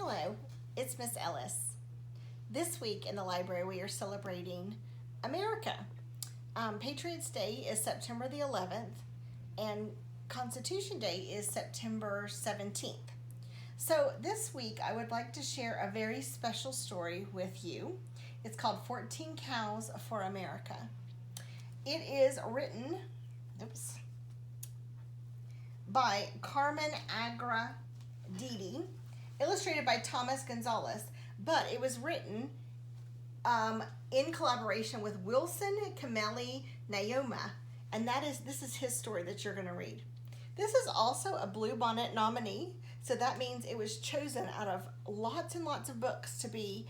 Hello, it's Miss Ellis. This week in the library we are celebrating America. Patriots Day is September the 11th and Constitution Day is September 17th. So this week I would like to share a very special story with you. It's called 14 Cows for America. It is written by Carmen Agra Deedy, illustrated by Gonzalez, but it was written in collaboration with Wilson, Kimeli, Naiyomah, and this is his story that you're going to read. This is also a Bluebonnet nominee, so that means it was chosen out of lots and lots of books to be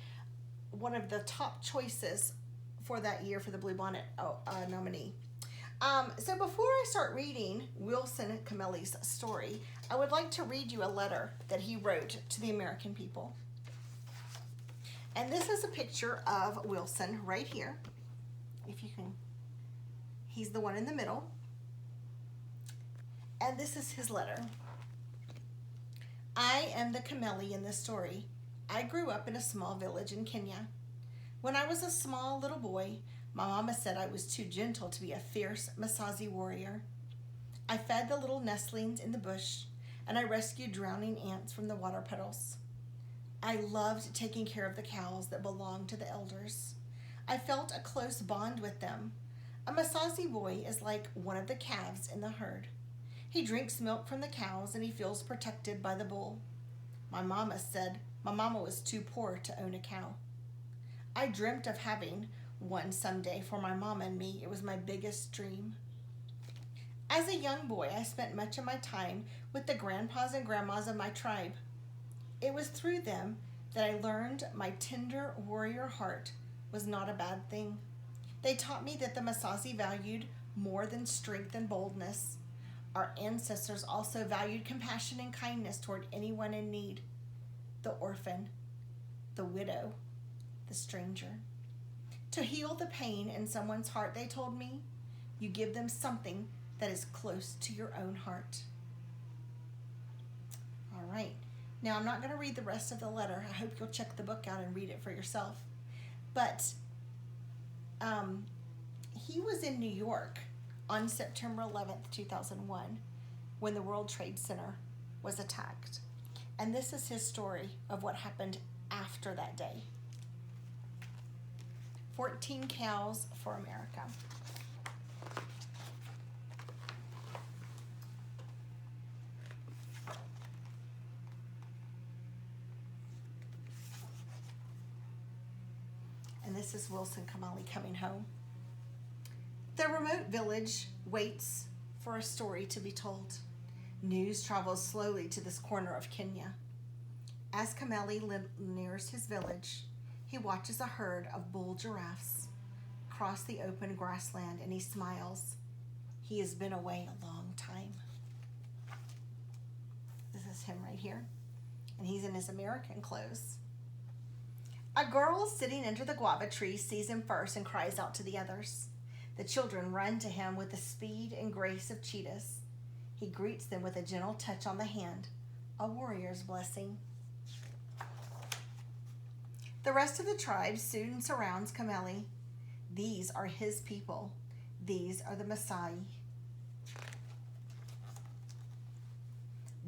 one of the top choices for that year for the Bluebonnet nominee. So before I start reading Wilson Kimeli's story, I would like to read you a letter that he wrote to the American people. And this is a picture of Wilson right here. If you can, he's the one in the middle. And this is his letter. I am the Kimeli in this story. I grew up in a small village in Kenya. When I was a small little boy, my mama said I was too gentle to be a fierce Masazi warrior. I fed the little nestlings in the bush, and I rescued drowning ants from the water puddles. I loved taking care of the cows that belonged to the elders. I felt a close bond with them. A Masazi boy is like one of the calves in the herd. He drinks milk from the cows and he feels protected by the bull. My mama said my mama was too poor to own a cow. I dreamt of having one someday for my mama and me. It was my biggest dream. As a young boy, I spent much of my time with the grandpas and grandmas of my tribe. It was through them that I learned my tender warrior heart was not a bad thing. They taught me that the Masazi valued more than strength and boldness. Our ancestors also valued compassion and kindness toward anyone in need, the orphan, the widow, the stranger. To heal the pain in someone's heart, they told me, you give them something that is close to your own heart. All right. Now, I'm not going to read the rest of the letter. I hope you'll check the book out and read it for yourself. But he was in New York on September 11th, 2001, when the World Trade Center was attacked. And this is his story of what happened after that day. 14 Cows for America. And this is Wilson Kimeli coming home. The remote village waits for a story to be told. News travels slowly to this corner of Kenya. As Kimeli nears his village, he watches a herd of bull giraffes cross the open grassland and he smiles. He has been away a long time. This is him right here. And he's in his American clothes. A girl sitting under the guava tree sees him first and cries out to the others. The children run to him with the speed and grace of cheetahs. He greets them with a gentle touch on the hand, a warrior's blessing. The rest of the tribe soon surrounds Kimeli. These are his people. These are the Maasai.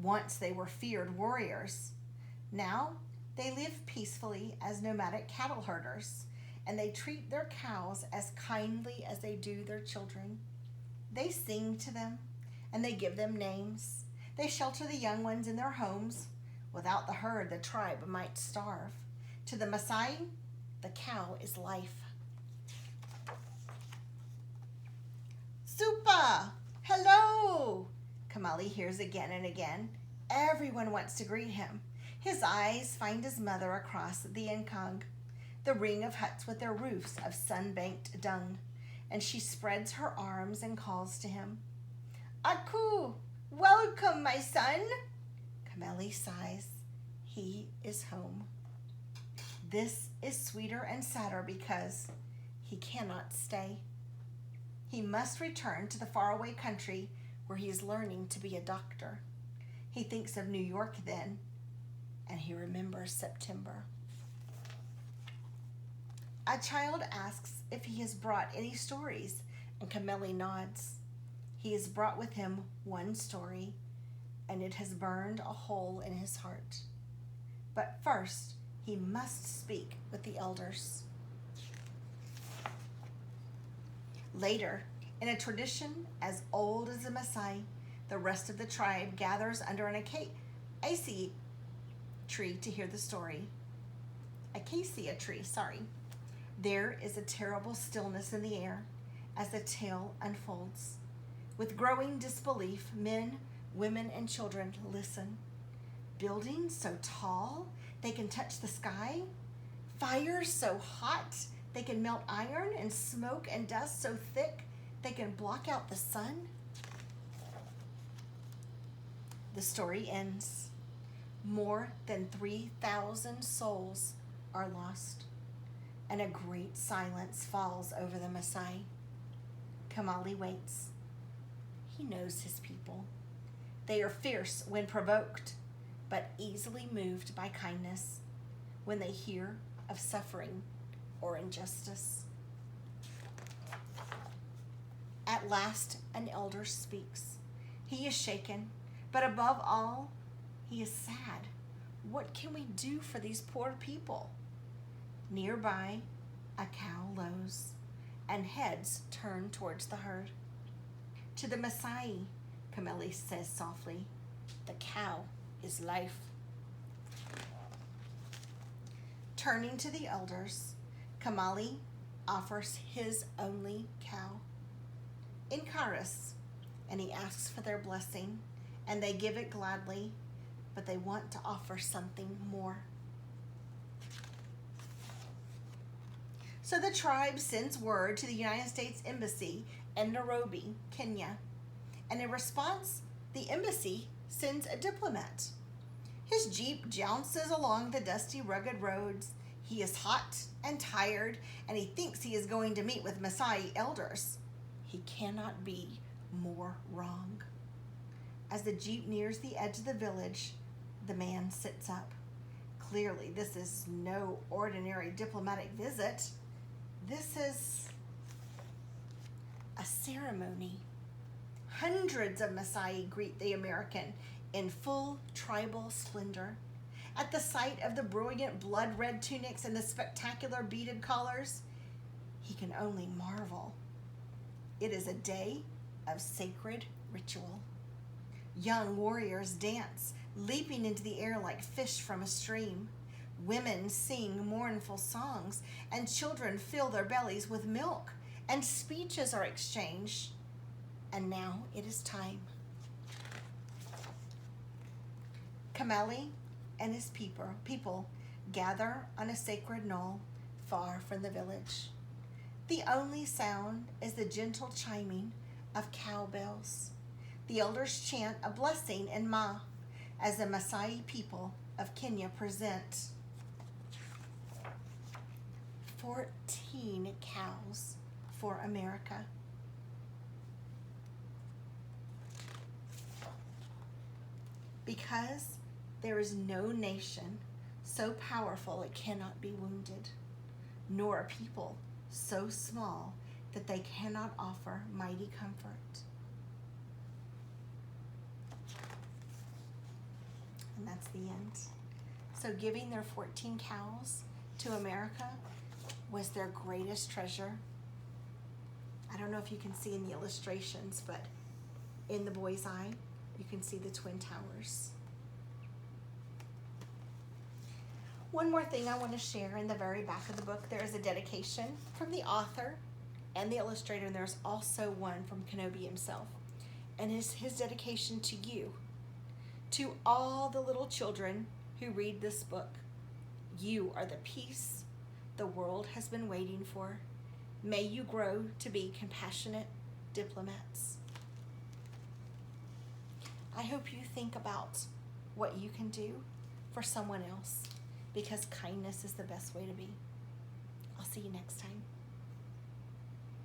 Once they were feared warriors. Now they live peacefully as nomadic cattle herders, and they treat their cows as kindly as they do their children. They sing to them, and they give them names. They shelter the young ones in their homes. Without the herd, the tribe might starve. To the Maasai, the cow is life. Supa! Hello! Kimeli hears again and again. Everyone wants to greet him. His eyes find his mother across the Nkang, the ring of huts with their roofs of sun-banked dung, and she spreads her arms and calls to him. Aku, welcome, my son. Kimeli sighs. He is home. This is sweeter and sadder because he cannot stay. He must return to the faraway country where he is learning to be a doctor. He thinks of New York then, and he remembers September. A child asks if he has brought any stories, and Kimeli nods. He has brought with him one story, and it has burned a hole in his heart. But first, he must speak with the elders. Later, in a tradition as old as the Maasai, the rest of the tribe gathers under an acacia tree to hear the story. Acacia tree, sorry. There is a terrible stillness in the air as the tale unfolds. With growing disbelief, men, women, and children listen. Buildings so tall they can touch the sky, fires so hot they can melt iron, and smoke and dust so thick they can block out the sun. The story ends. More than 3,000 souls are lost, and a great silence falls over the Maasai. Kimeli waits. He knows his people. They are fierce when provoked, but easily moved by kindness when they hear of suffering or injustice. At last, an elder speaks. He is shaken, but above all, he is sad. What can we do for these poor people? Nearby, a cow lows, and heads turn towards the herd. To the Maasai, Kimeli says softly, the cow is life. Turning to the elders, Kimeli offers his only cow in chorus, and he asks for their blessing, and they give it gladly, but they want to offer something more. So the tribe sends word to the United States Embassy in Nairobi, Kenya, and in response, the embassy sends a diplomat. His jeep jounces along the dusty, rugged roads. He is hot and tired, and he thinks he is going to meet with Maasai elders. He cannot be more wrong. As the jeep nears the edge of the village, the man sits up. Clearly, this is no ordinary diplomatic visit. This is a ceremony. Hundreds of Maasai greet the American in full tribal splendor. At the sight of the brilliant blood-red tunics and the spectacular beaded collars, he can only marvel. It is a day of sacred ritual. Young warriors dance, leaping into the air like fish from a stream. Women sing mournful songs, and children fill their bellies with milk, and speeches are exchanged. And now it is time. Kimeli and his people gather on a sacred knoll far from the village. The only sound is the gentle chiming of cowbells. The elders chant a blessing in Ma as the Maasai people of Kenya present 14 cows for America. Because there is no nation so powerful it cannot be wounded, nor a people so small that they cannot offer mighty comfort. And that's the end. So giving their 14 cows to America was their greatest treasure. I don't know if you can see in the illustrations, but in the boy's eye, you can see the Twin Towers. One more thing I want to share. In the very back of the book, there is a dedication from the author and the illustrator, and there's also one from Kenobi himself. And it's his dedication to you, to all the little children who read this book. You are the peace the world has been waiting for. May you grow to be compassionate diplomats. I hope you think about what you can do for someone else, because kindness is the best way to be. I'll see you next time.